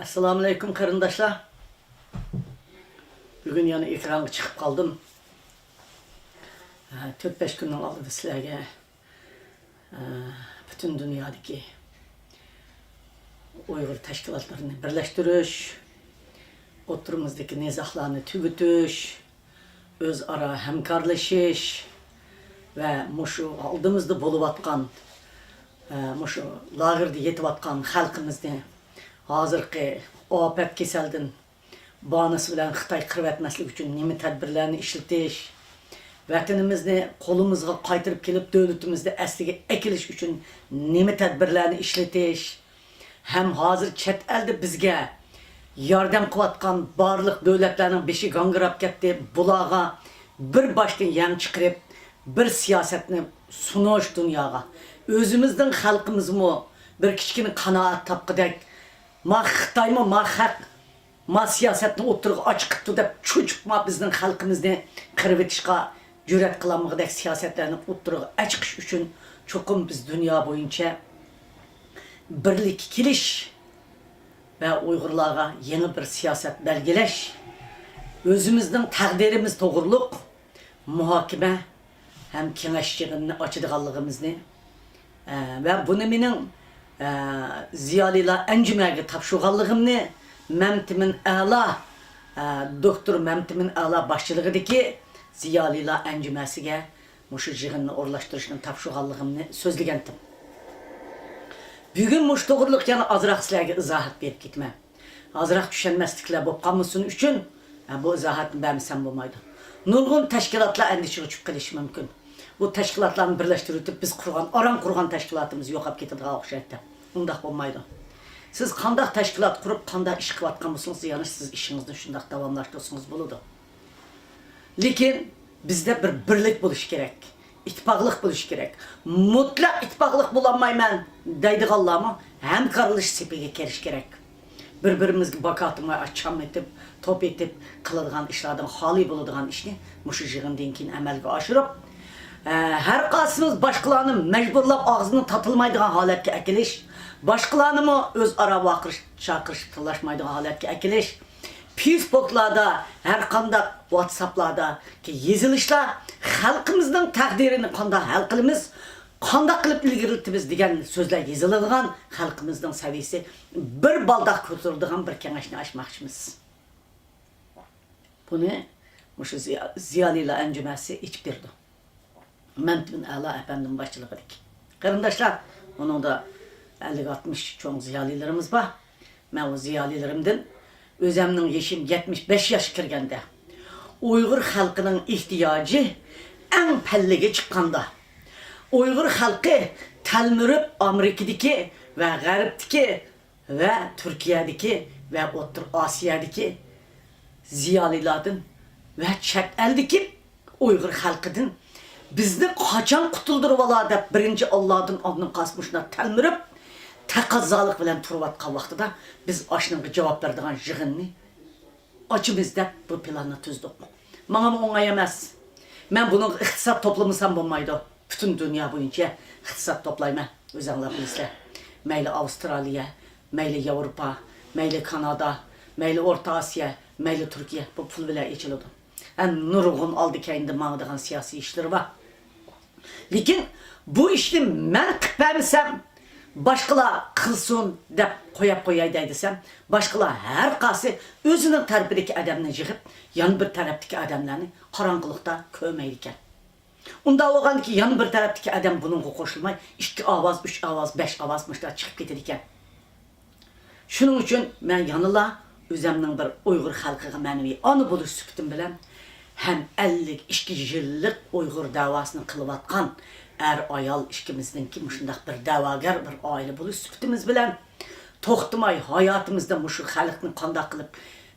Assalamu alaikum karındaşlar. Bugün yani ekranga çıkıp kaldım. 4-5 günden aldı sizlerge bütün dünyadaki Uygur teşkilatlarını birleştiriş, oturumuzdaki nizahlarını tügütüş, özara hemkarlaşış ve muşu aldığımızda boluvatkan, muşu lağırda yetivatkan halkımızda hazırki afet keseldin bağınısı bilen Xitay kırıp etmeslik için nemi tedbirlerini işletiş, vatanimizni kolumuzga qaytırıp kelip devletimizde eslige ekiliş için nemi tedbirlerini işletiş, hem hazır chet elde bizge yardım kıvatkan barlık devletlerinin beşi gangırap ketdi, bulağa bir baştan yan çıkırıp bir siyasetini sunuş dünyaga. Özümüzden halkımız mı bir kişinin kanaat tapkıdak, ma Xitay mı ma hak, ma siyasetini oturuq açıqıptı dep çocukma bizden halkımızda kırıp etişqa cüret kılamıqdak siyasetlerini oturuq açıqış üçün çokum biz dünya boyunca birlik kiliş ve Uygurlarga yeni bir siyaset belgeleş, özümüzden takdirimiz doğruluk, muhakeme hem kengeşçiliğini açıdığallığımızı ve bunu benim ziyalıyla encümege tapşuğallığımını Memtimin Ağla, Doktor Memtimin Ağla başçılığıdaki ziyalıyla encümesiga muşu jığınını orlaştırışının tapşuğallığımını sözlegendim. Bugün muş doğruluk yani azraq sizlerge izahat berip gitme. Azraq düşenmezlikler bopqanmısın üçün bu izahatını bəmisem bulmaydı. Nurgun teşkilatla endişe uçup keliş mümkün. Bu teşkilatlarını birleştirip biz kurgan, aran kurgan teşkilatımız yoqap ketadigan oqşaytdı. Undaq bolmaydı. Siz qandaq teşkilat kurup qandaq iş qıvatqan bolsanız, yani siz işinizde şundaq davamlaştırsanız buludu. Lekin bizde bir birlik buluş gerek. İttifaqlıq buluş gerek. Mutlaq ittifaqlıq bulanmayman deydik Allah'ıma. Hemkarlış sepege keriş gerek. Birbirimizge bakatımay açam etip, top etip, kıladigan işlerden hali buladigan işni muşu jığından keyin amalga aşırıp her qasımız başqalarını mecburlap ağzını tatılmaydigan holatga akilish, başqalarını öz ara vaqirish, chaqirish, tillashmaydigan holatga akilish, Facebooklarda, her qandaq WhatsApplarda ki yezilishlar xalqimizning taqdirini qanday hal qilamiz, qanday qilib ilgiriltimiz degan so'zlar yeziladigan xalqimizning saviyasi bir baldaq ko'tariladigan bir kengashni ochmoqchimiz. Buni mushu ziyolilar anjumasi ichib berdi. Memtimin Ağla efendim başçılığıdaki. Karındaşlar, onun da 50-60 çoğun ziyalilerimiz var. Ben o ziyalilerimden özümün yaşım 75 yaş kirgende Uygur halkının ihtiyacı en pellige çıkkanda Uygur halkı telmürüp Amerika'daki ve Garip'teki ve Türkiye'deki ve Orta Asya'daki ziyalilardan ve çet eldeki Uygur halkının bizde kaçan kutuldurup ala dep birinci Allah'ın adını kasmışlar telmirip taqazzalık bilen turvatqan vaqtida biz aşınıqı cevap verdiğin jığınını açımız dep bu planı tüzdük. Bana oңай emas. Ben bunu iqtisat toplamasam bolmaydı. Bütün dünya boyunca iqtisat toplayma. Özüңler bilsizler. Meyli Avustralya, meyli Avrupa, meyli Kanada, meyli Orta Asya, meyli Türkiye bu pul bile içildi. En nurgun aldı kendi mağdığın siyasi işleri var. Lekin bu işni men qilpamsam, başqalar qilsin deb qo'yay deysem, başqalar her qasi o'zining tarafidagi odamni yig'ib, yan bir tarafdagi odamlarni qorong'ilikda ko'maydi ekan. Unda bo'lganki, yan bir tarafdagi odam buningga qo'shilmay, 2 ovoz, 3 ovoz, 5 ovoz mushlar chiqib ketadi ekan. Shuning uchun men yanıla o'zimning bir Uyg'ur xalqiga ma'naviy ona bo'lish suhbatim bilan hem 52 yıllık Uygur davasını kılıvatkan er ayal işkimizdenki muşundaq bir davagar bir aile buluş sübtimiz bilen toxtumay hayatımızda muşu xalqni qandaq qilib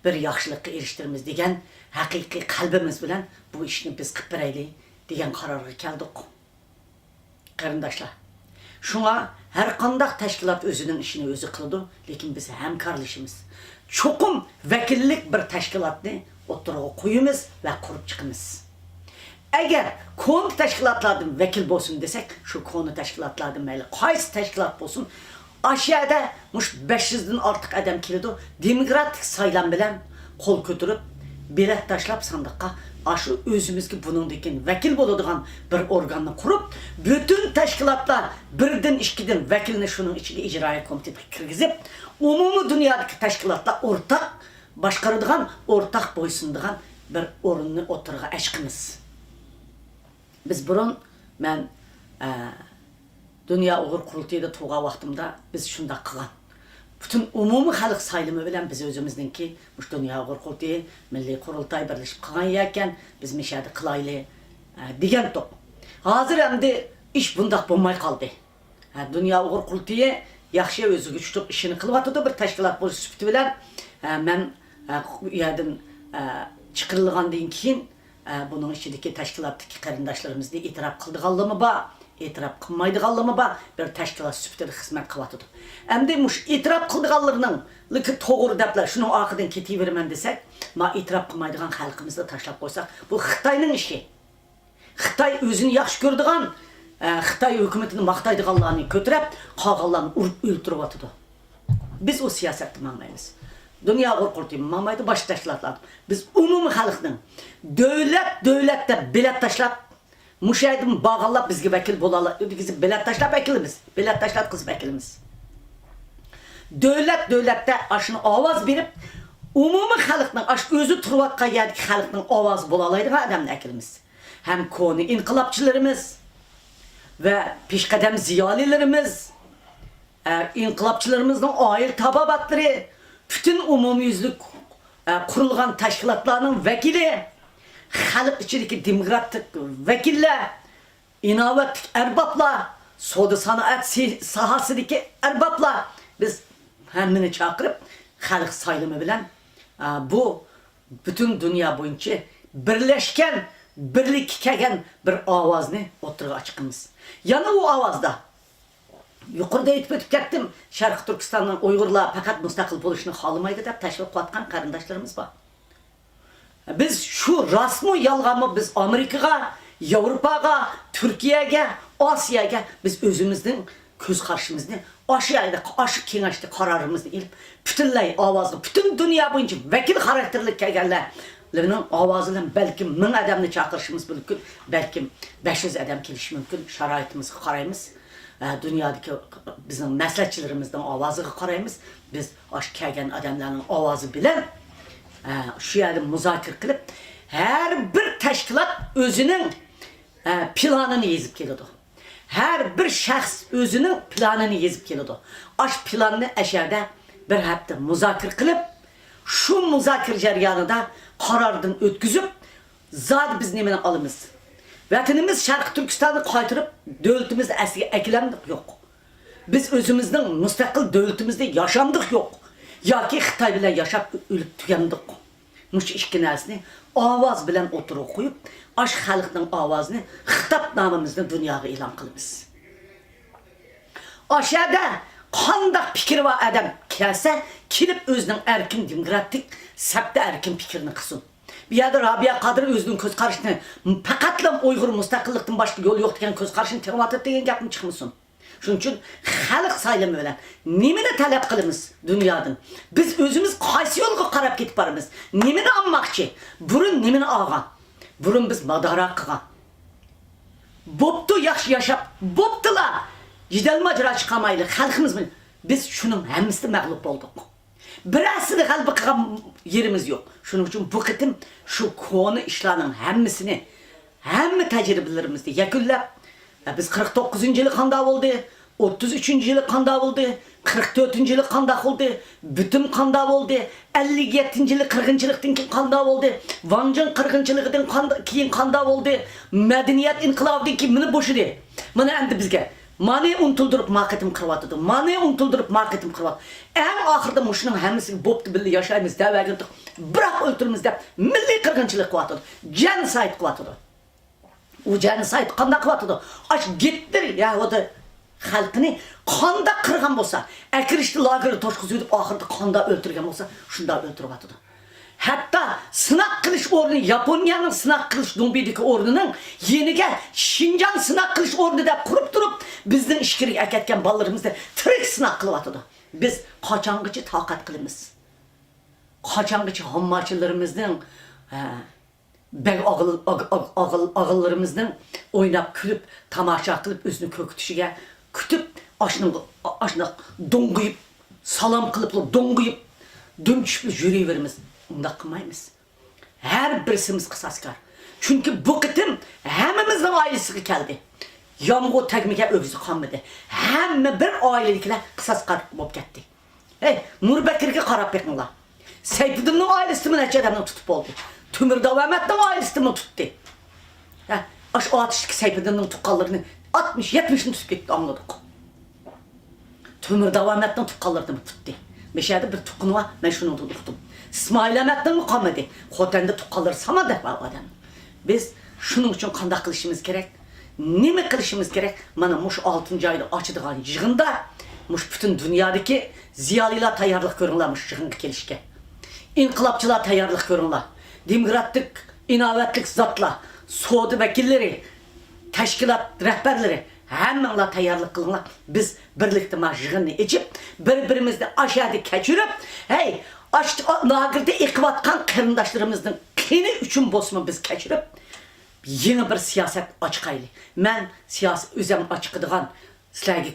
bir yaxşılıqqa eriştirimiz degen haqiqiy qalbimiz bilen bu işni biz qilib beraylik degen qarorga keldik. Qarindaşlar, şuna her qandaq teşkilat özünün işini özü qildi, lekin biz hemkarlışımız. Çokum vekillik bir teşkilatni oturuğa koyumuz ve kurup çıkımız. Eğer konu teşkilatlardan vekil bolsun desek, şu konu teşkilatlardan meyli, qaysi teşkilat bolsun, Aşağıda 500'den artık adam keldi. Demokratik saylan bilen kol götürüp bilet taşlap sandıkka aşı özümüzge bunundaki vekil boladigan bir organını kurup bütün teşkilatlar birden ikiden vekilini şunun içine icraya komiteti kirgizip umumi dünyadaki teşkilatlar ortak başkarıdığan, ortak boysunduğan bir orunni oturga eşkimiz. Biz burun ben Dünya Uğur Kurultayı'da tuğğa vaxtımda biz şunda qıgan. Bütün umumi xalq saylımı bilen biz özümüzdeki Dünya Uğur Kurultayı, Milli Kurultay birleşip qıgan yerken biz meşadi qılaylı degen top. Hazır emdi iş bundaq bulmay qaldı. Dünya Uğur Kurultayı yaxşı özü güçlük işini qılıp atıdı bir teşkilat boyu süpütü bilen ben yerden çıkırılğandan keyin bunun içindeki teşkilattaki qarindaşlarımızı itiraf qıldığanlığımı ba, itiraf qılmaydıganlığımı ba bir teşkilat süpütü xizmet qılatıdı. Endi muş itiraf qıldığanlığının liki toğru depler şunun arkadan ketivermen desek, ma itiraf qılmaydıgan xalqımızı taşlap koysak, bu Xitayning işi. Xitay özünü yaxşı gördüğün Xitay hükümetini maqtaydıganlarını kötürep, qağallarını urup öldürüp atıdı. Biz o siyasetni manmaymiz. Dünya Uğur Kurultayı manmaydı, baş teşkilatlar. Biz umumi xalqning devletde bilet taşlap, müşahidin bağallap bizge vekil bolalar, bilet taşlap vekilimiz, bilet taşlap kız vekilimiz. Devlette aşını avaz verip, umumi xalqning aş özü turvatqa yerdik xalqning avaz bolalaydı adamın vekilimiz. Hem konu inkılapçılarımız ve pişqadam ziyalilerimiz, inkılapçılarımızın aile tababatları, bütün umumiyüzlük kurulgan teşkilatlarının vekili, halk içindeki demokratik vekiller, inovatif erbaplar, soda sanat sahasındaki erbaplar, biz hemini çakırıp halk saylımı bilen bu bütün dünya boyunca birleşken, birlik kegen bir avazni oturga açıkımız. Yani o avazda yukarıda etip ötüp kettim. Şarkı Türkistan'ın Uygurlar fakat müstakil buluşunu halımaydı dep teşvik qatkan qarindaşlarımız var. Biz şu rasmı yalgamı biz Amerika'ga, Avrupa'ga, Türkiye'ge, Asya'ga biz özümüzün köz karşımızda aşık kengaşlı kararımızda ilip bütünlay avazlı, bütün dünya boyunca vekil karakterli kegenlerinin avazıyla belki 1000 adamını çakırışımız mümkün, belki 500 adam keliş mümkün, şaraitimizi qarayımız. Dünyadaki bizim məsləhətçilərimizdən avazı qarayımız. Biz aş kəlgən adamların avazı bilen şu yerdə müzakir qılıb her bir təşkilat özünün planını yazıb geliyordu. Her bir şəxs özünün planını yazıb geliyordu. Aş planını əşərdə bir həftə müzakir qılıb şu müzakir jəryanında qarardan ötküzüb zat biz nemini alımız. Vatanımız Şarkı Türkistan'ı kaytırıp devletimiz ekilendik yok. Biz özümüzden müstakil devletimizde yaşamdık yok. Ya ki Xitay bilen yaşap ölüp tükendik. Muş işkinasını avaz bilen oturup koyup aş halkının avazını hitap namımızda dünyaya ilan kılımız. Aşağıda kandak fikir var adam kelse kilip özünün erkin demokratik septe erkin fikirini kısın. Bir yerde Rabia Kadir özünün köz karşısına pakatlam Uygur müstakillikten başka yol yok diyen köz karşısına tervatip degen gap mı çıkmışsın? Şunun için halk saylımı öyle. Nemini talep kılımız dünyadan? Biz özümüz qaysı yolga qarab ketip barımız? Nemini anmakçı? Burun nemini ağan? Burun biz madara qıgan. Boptu yaxşı yaşap, boptula. Jidal macera çıkamaylı halkımız mı? Biz şunun hemmisini mağlup olduk. Birasını kalbi kıgan yerimiz yok. Şunun için bu kıtım şu konu işlerinin hemmisini, hem tecrübelerimizde yakınlar. Biz 49. yılı kanda oldu, 33. yılı kanda oldu, 44. yılı kanda oldu, bütün kanda oldu, 57. yılı 40. yılıktan kanda oldu, Vancın 40. yılıktan keyin kanda oldu, medeniyet inkılabından keyin mini boşudu. Mana endi bizge mani untuldurup marketim kırvatıdı, mani untuldurup marketim kırvatıdı. En ahırda muşunun hemmisini boptu bildi yaşayımız devam edildik. Bırak öldürümüz de milli kırgınçılık kıvatıdı, genocide kıvatıdı. O genocide kanda kıvatıdı. Aç gittir ya o da halkını kanda kırgan bolsa, ekirişti lageri toşkuzu edip ahırda kanda öldürgen bolsa, şunda öldürüp atıdı. Hatta sınak kılış ornu, Japonya'nın sınak kılış Numbidiki ornunun yenigen Şincan sınak kılış ornu da kurup durup bizden işkirik eketken ballarımızda tırık sınak kılıvatıdı. Biz kaçangıcı takat kılımız. Kaçangıcı hammaçılarımızın bek ağıllarımızın oynap külüp tamaşa kılıp özünü kökütüşüge kütüp aşına donguyup salam kılıp donguyup dömçüplü jüriverimiz. Onda kılmayımız. Her birisimiz kısaskar. Çünkü bu kıtım hemimizin ailesi geldi. Yağmur tekmike ögüzü kalmadı. Hem bir ailelikle kısaskar olup gitti. Hey, Nurbekir'e karab bakınlar. Seyfidim'in ailesi mi neçedemden tutup oldu. Tümür Davamet'in ailesi mi tuttu. O atıştaki Seyfidim'in tukkallarını 60-70'ini tutup gitti anladık. Tümür Davamet'in tukkallarını mı tuttu. Meşede bir tukkunu var, ben şunu tuttum. İsmail Ahmet'ten mi kalmadı? Otende tukkalları sama der var adam. Biz şunun için kandak kılışımız gerek. Nime kılışımız gerek? Bana muş 6. ayda açıdığın yığında muş bütün dünyadaki ziyalıyla tayarlık görünlermiş yığın gelişke. İnkılapçılar tayarlık görünler. Demokratik, inavetlik zatla, soğudu vekilleri, teşkilat rehberleri hemenle tayarlık kılınlar. Biz birlikte yığını içip birbirimizde aşağıda geçirip hey nagirde ikvatkan kırındaşlarımızın kini üçün bosma biz geçirip yeni bir siyaset açıkaylı. Ben siyaset üzem açıkıdığan, sizlerge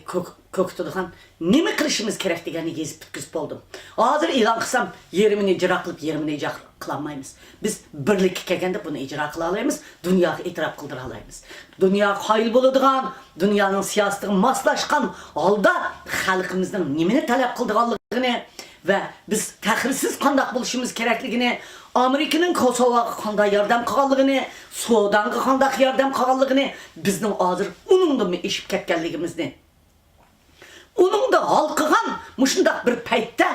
köktüdüğün, nemi kılışımız gerek degeni gezip bitküzüp oldum. Hazır ilan kısam yerimini icra kılıp yerimini icra kılamayız. Biz birlik kegende bunu icra kılalayımız, dünyayı itiraf kıldıralayımız. Dünya hayıl buluduğun, dünyanın siyasetini maslaşkan alda halkımızın nemini talep kıldığanlığını ve biz tehirsiz kandak buluşumuz gerekliğini, Amerika'nın Kosova'ya kandak yardım kağallığını, Sudan'a kandak yardım kağallığını, bizden hazır onun da mı işip ketkenliğimizni. Onun da halkıgan muşundak bir peytte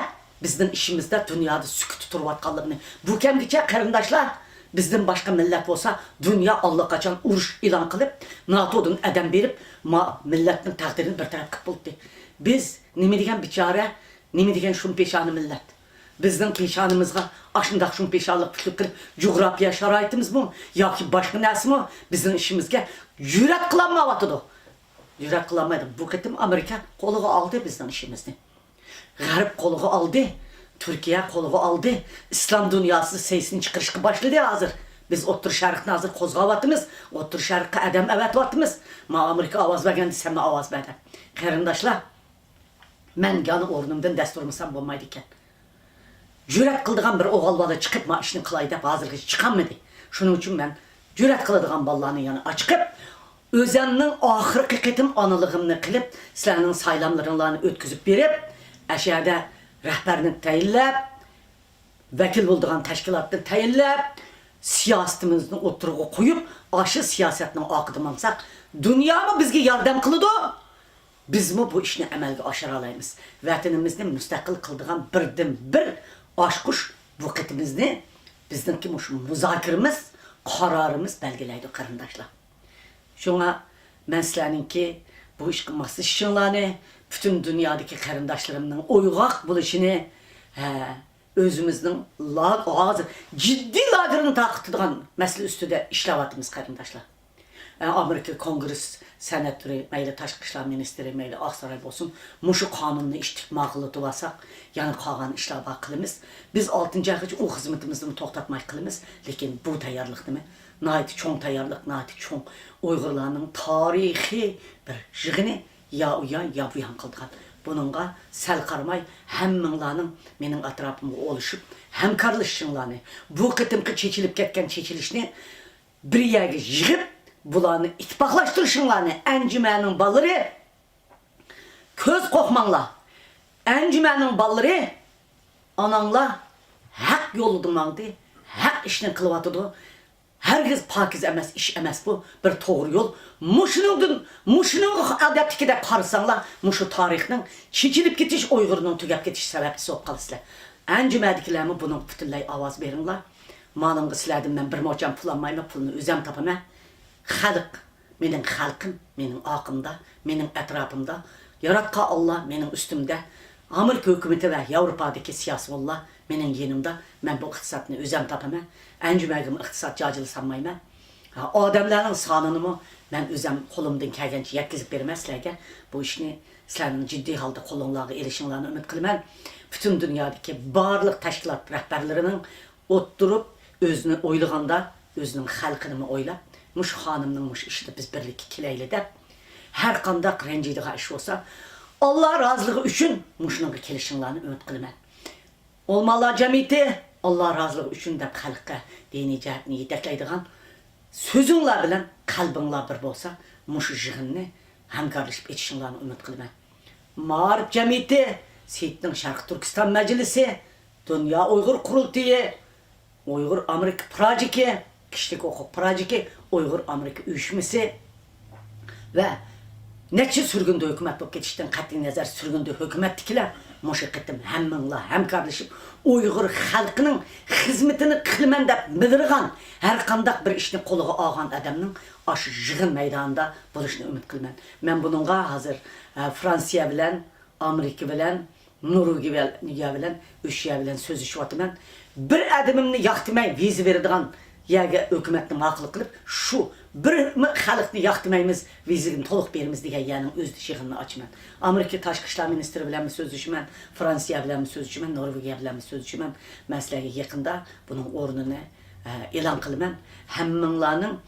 bizden işimizde dünyada sükut tuturvatkanlığını. Bu kemgiçe karındaşlar bizden başka millet olsa dünya Allah kaçan uruş ilan kılıp NATO'dan edem verip milletin takdirini bir taraf kıpıldı. Biz nemi degen biçare, nemi degen şun peşanı millet. Bizden peşanımızga aşındak şun peşanlık pütüp kırıp coğrafya şaraitimiz bu ya ki başka nesi mi bizden işimizge yürek kılanmavatıdı. Yürek kılamaydı. Bu ketim Amerika koluğu aldı bizden işimizni. Garip koluğu aldı. Türkiye koluğu aldı. İslam dünyası sesini çıkırışkı başladı hazır. Biz otur şarkını hazır kozgavatımız. Otur şarkı edem evet vatımız. Ma Amerika avaz vergendi sen de avaz verdi. Karındaşlar ben yanı ornumdan desturmasam olmaydı iken. Cüret kıldığım bir oğal bala çıkıp ma işini kılaydı hazır çıkanmadı. Şunun için ben cüret kıldığım ballarının yanı çıkıp özümün ahırkı ketim analığımını kılıp sizlerin saylamlarını ötküzüp verip aşağıda rehberini tayinlep vekil bulduğun teşkilatını tayinlep siyasetimizin oturuğu koyup aşı siyasetini akıdımamsak dünya mı bizge yardım kılıdı? Biz mi bu işini emelge aşıralayımız? Vatanımızda müstakil kıldığın birden bir aşkuş vakitimizni bizdenki müzakirimiz, kararımız belgeleydi karındaşlar. Şuna ben sizlerinki bu iş kılması şunlarını, bütün dünyadaki karındaşlarımın oygak buluşunu, özümüzün ciddi lagırını takıtıdığın mesele üstüde işlevatımız karındaşlar. Amerika Kongres senatörü, meyli Taşqı İşlər Ministeri, meyli Ağsaray olsun, muşu kanununu iştikmağılı dulasak, yani kalan işler bakılımız. Biz 6. ayıcı o hizmetimizi toxtatmayı kılımız, lakin bu tayarlıq değil mi? Nayeti çoğun tayarlıq, nayeti çoğun Uygurlarının tarihi bir jığını ya uyan ya buyan kıldığın. Bununla sel karmay hemminlarının benim etrafımda oluşup hemkarlışınlarını, bu kıtımkı çekilip ketken çekilişini bir yere yığıp bulanı ittifaklaştırışınlarını encümenin balları köz kokmanla encümenin balları ananla hak yolu durmadı, hak işini kılıvatıdı. Herkes pakiz emez, iş emez bu. Bir doğru yol. Muşunun adetki de karısanlar, muşu tarihinin çekilip getiş, Uygur'un tügep getiş sebepçisi olup kalısılar. Encümedikilerimi bunun bütünlüğü avaz verinler. Malımı silerdim ben bir moçam pulanmayla pulunu üzem tapıma. Halk, benim halkım, benim akımda, benim etrafımda. Yaratka Allah benim üstümde. Amerika hükümeti ve Avrupa'daki siyasi valla benim yanımda. Ben bu iktisatını özüm tapamam. Encümegim iktisat cacılı sanmayım. O adamların sanını ben özüm kolumdan kelgençe yetkizip vermezlerken bu işini sizlerin ciddi halde kolunlarına erişinlerini ümit kılmam. Bütün dünyadaki barlık teşkilat rehberlerinin oturup özünü oylaganda, özünün halkını oylap, muş hanımның muş işte biz birlik kileyle de her kandak rencidiği iş olsa Allah razılığı üçün muşunun kelişinlerini ümit kılmam. Olmalar cemiyeti Allah razılığı üçün de halkka dini cihetini yetekleydiğin sözünler bilen kalbinler bir bolsa muşu jığınını hemkarlaşıp etişinlerini ümit kılmam. Mağrib cemiyeti, Seyit'nin Şarkı Türkistan Meclisi, Dünya Uygur Kurultayı, Uygur Amerika Projeki, Kişilik Hukuk Projeki, Uygur Amerika Uyuşması ve neçe sürgünde hükümet bu geçişten katli nazar sürgünde hükümettikiler muşakketim hemminla hem kardeşim Uygur halkının hizmetini kılmen de bildirgan her kandak bir işini koluğa ağan adamның aşı jığın meydanında buluşunu ümit kılmen. Ben bununla hazır Fransiya bilen, Amerika bilen, Norvegiya bilen, Üşya bilen söz işvatımen bir adımımni yaktımay vizi verdiğin yaga hükümetini makul kılıp şu bir halkını yaktımayımız vizini toluk berimiz diye yani öz şeyini açman. Amerika Taşqı İşlər Ministri bilen mi söz düşmen, Fransiya bilen mi söz düşmen, Norvegiya bilen mi söz düşmen mesleğe yakında bunun ornunu elan kılman. Hemminlarının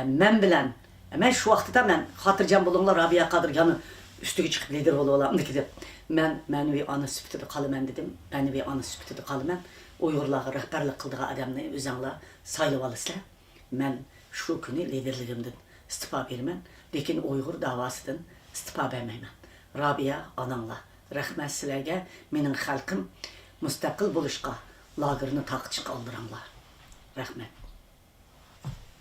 men bilen, men şu vaxtıda men hatırcam bulunlar Rabia Kadırgan'ı üstüge çıkıp lider olalım dedi. Men manevi ana sübütüde kalımen dedim. Manevi ana sübütüde kalımen. Uygurlarga rehberlik kıldığı adamını özanla sayılıp alısılar. Men şu günü liderligimden istifa vermem. Lekin Uygur davasıdan istifa vermeymen. Rabia ananla. Rahmet silerge menin halkım müstakil buluşka lagırını takçı kaldıranlar. Rahmet.